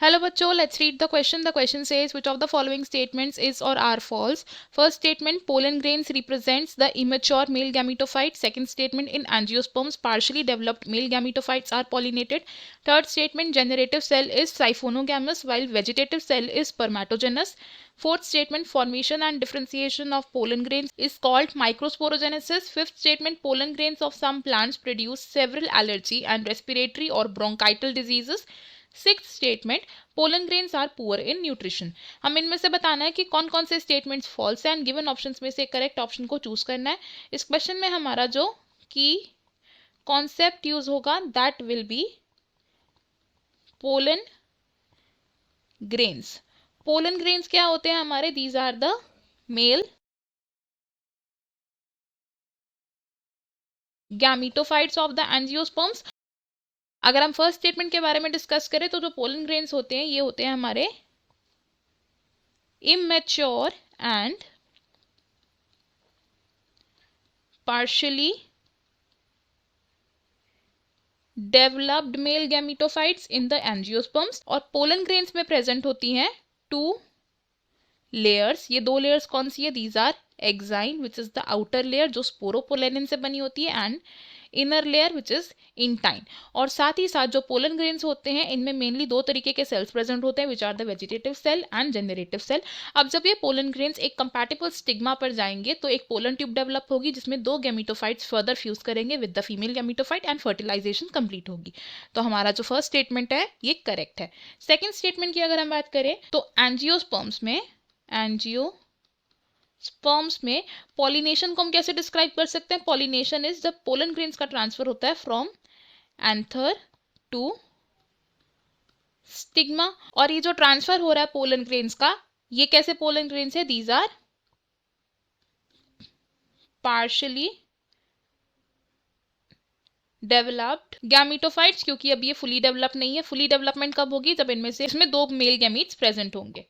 Hello bachcho, let's read the question. The question says which of the following statements is or are false. First statement, pollen grains represents the immature male gametophyte. Second statement, in angiosperms partially developed male gametophytes are pollinated. Third statement, generative cell is siphonogamous while vegetative cell is spermatogenous. Fourth statement, formation and differentiation of pollen grains is called microsporogenesis. Fifth statement, pollen grains of some plants produce several allergy and respiratory or bronchital diseases. Sixth statement, pollen grains are poor in nutrition. हम इनमें से बताना है कि कौन कौन से statements false हैं एंड गिवन ऑप्शंस में से करेक्ट ऑप्शन को चूज करना है. इस क्वेश्चन में हमारा जो की कॉन्सेप्ट यूज होगा that will be pollen grains. Pollen grains क्या होते हैं हमारे? These are the male gametophytes of the angiosperms. अगर हम फर्स्ट स्टेटमेंट के बारे में डिस्कस करें तो जो पोलन ग्रेन्स होते हैं ये होते हैं हमारे immature and partially developed male gametophytes in the angiosperms. और पोलन ग्रेन्स में प्रेजेंट होती हैं टू लेयर्स. ये दो लेयर्स कौन सी है? These are exine which is the outer layer जो स्पोरोपोलेनिन से बनी होती है and inner layer which is intine. और साथ ही साथ जो पोलन ग्रेन्स होते हैं इनमें मेनली दो तरीके के सेल्स प्रेजेंट होते हैं which are the vegetative cell and generative cell. अब जब ये पोलन ग्रेन्स एक कंपैटिबल स्टिग्मा पर जाएंगे तो एक पोलन ट्यूब डेवलप होगी जिसमें दो गैमीटोफाइट्स फर्दर फ्यूज करेंगे with the female gametophyte and fertilization complete होगी. तो हमारा जो फर्स्ट स्टेटमेंट है ये करेक्ट है. सेकेंड स्टेटमेंट की अगर हम बात करें तो एंजियोस्पर्म्स में पॉलिनेशन को हम कैसे डिस्क्राइब कर सकते हैं? पॉलिनेशन इज जब पोलन ग्रेन्स का ट्रांसफर होता है फ्रॉम एंथर टू स्टिग्मा. और ये जो ट्रांसफर हो रहा है पोलन ग्रेन्स का, ये कैसे पोलन ग्रेन्स है? दीज आर पार्शियली डेवलप्ड गैमीटोफाइट्स, क्योंकि अब ये फुली डेवलप नहीं है. फुली डेवलपमेंट कब होगी? जब इनमें से इसमें दो मेल गैमीट्स प्रेजेंट होंगे.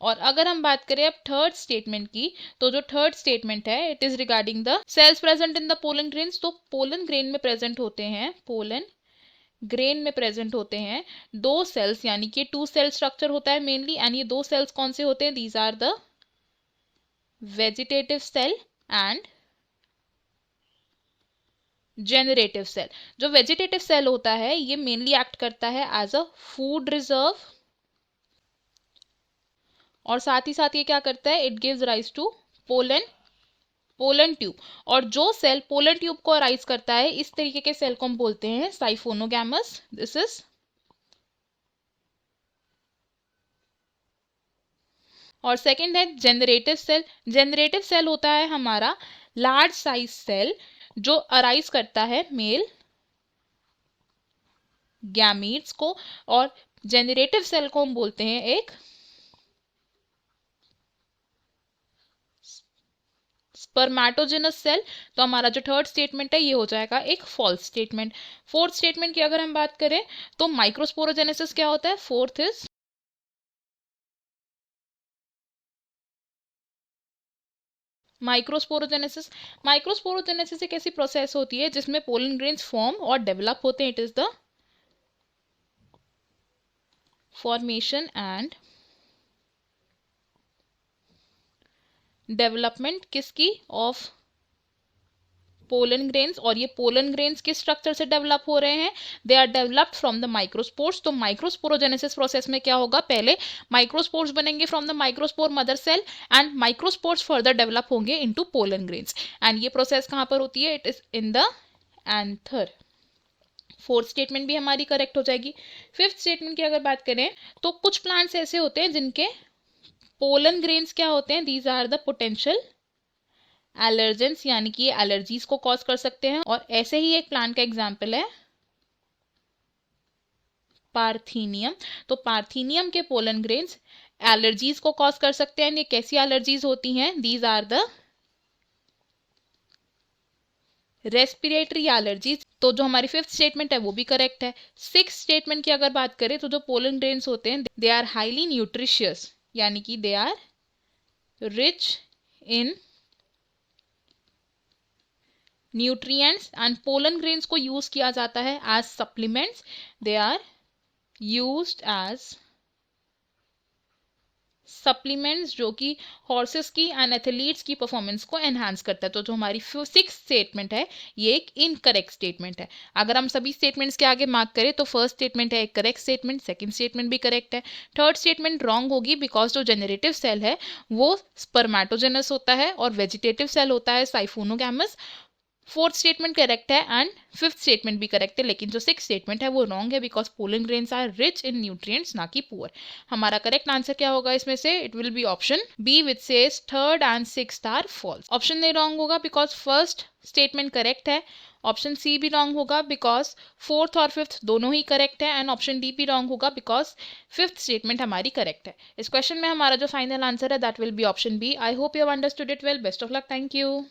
और अगर हम बात करें अब थर्ड स्टेटमेंट की, तो जो थर्ड स्टेटमेंट है it is regarding the cells present in the pollen grains. तो पोलन ग्रेन में प्रेजेंट होते हैं दो सेल्स, यानी कि टू सेल स्ट्रक्चर होता है मेनली. एंड ये दो सेल्स कौन से होते हैं? These are the vegetative cell and generative cell. जो वेजिटेटिव सेल होता है ये मेनली एक्ट करता है एज अ फूड रिजर्व और साथ ही साथ ये क्या करता है? It gives rise to pollen tube. और जो सेल पोलन ट्यूब को राइज करता है इस तरीके के सेल को हम बोलते हैं साइफोनोगैमस. This is. और सेकंड है जनरेटिव सेल. जनरेटिव सेल होता है हमारा लार्ज साइज सेल जो अराइज करता है मेल गैमीट्स को. और जनरेटिव सेल को हम बोलते हैं एक स्पर्मेटोजेनस सेल. तो हमारा जो थर्ड स्टेटमेंट है ये हो जाएगा एक फॉल्स स्टेटमेंट. फोर्थ स्टेटमेंट की अगर हम बात करें तो माइक्रोस्पोरोजेनेसिस क्या होता है? Fourth is microsporogenesis. माइक्रोस्पोरोजेनेसिस एक ऐसी प्रोसेस होती है जिसमें पोलन ग्रेन्स फॉर्म और डेवलप होते हैं. It is the formation and development किसकी? Of pollen grains. और ये पोलन ग्रेन्स किस स्ट्रक्चर से डेवलप हो रहे हैं? They are developed from the microspores. तो माइक्रोस्पोरोजेनेसिस प्रोसेस में क्या होगा? पहले माइक्रोस्पोर्स बनेंगे from the microspore mother cell and microspores further develop होंगे इनटू पोलन ग्रेन्स. एंड ये प्रोसेस कहां पर होती है? It is in the anther. Fourth statement भी हमारी करेक्ट हो जाएगी. फिफ्थ स्टेटमेंट की अगर बात करें तो कुछ प्लांट्स ऐसे होते हैं जिनके पोलन ग्रेन्स क्या होते हैं? These are the potential allergens, यानी कि ये एलर्जीज को कॉज कर सकते हैं. और ऐसे ही एक प्लांट का एग्जाम्पल है पार्थीनियम. तो पार्थीनियम के पोलन ग्रेन्स एलर्जीज को कॉज कर सकते हैं. ये कैसी एलर्जीज होती हैं? These are the respiratory allergies. तो जो हमारी फिफ्थ स्टेटमेंट है वो भी करेक्ट है. सिक्स स्टेटमेंट की अगर बात करें तो जो पोलन ग्रेन्स होते हैं दे आर हाईली न्यूट्रिशियस, यानी कि they are rich in nutrients and pollen grains को यूज किया जाता है as supplements. They are used as supplements जो कि हॉर्सेस की एंड एथलीट्स की परफॉर्मेंस को एनहांस करता है। तो जो हमारी सिक्स स्टेटमेंट है ये एक इनकरेक्ट स्टेटमेंट है। अगर हम सभी स्टेटमेंट्स के आगे मार्क करें तो फर्स्ट स्टेटमेंट है एक करेक्ट स्टेटमेंट, सेकंड स्टेटमेंट भी करेक्ट है, थर्ड स्टेटमेंट रॉन्ग होगी बिकॉज जो जेनरेटिव सेल है वो स्पर्मेटोजेनस होता है और वेजिटेटिव सेल होता है साइफोनोगैमस। फोर्थ स्टेटमेंट करेक्ट है एंड फिफ्थ स्टेटमेंट भी करेक्ट है, लेकिन जो सिक्स स्टेटमेंट है वो रॉन्ग है because pollen grains are rich in nutrients ना कि पुअर। हमारा करेक्ट आंसर क्या होगा इसमें से? It will be option B which says third and sixth are false. Option नहीं रॉन्ग होगा बिकॉज फर्स्ट स्टेटमेंट करेक्ट है, ऑप्शन सी भी रॉन्ग होगा बिकॉज फोर्थ और फिफ्थ दोनों ही करेक्ट है, एंड ऑप्शन डी भी रॉन्ग होगा बिकॉज फिफ्थ स्टेटमेंट हमारी करेक्ट है। इस क्वेश्चन में हमारा जो फाइनल आंसर है that will be option B. I hope you have understood it well. Best of luck. Thank you.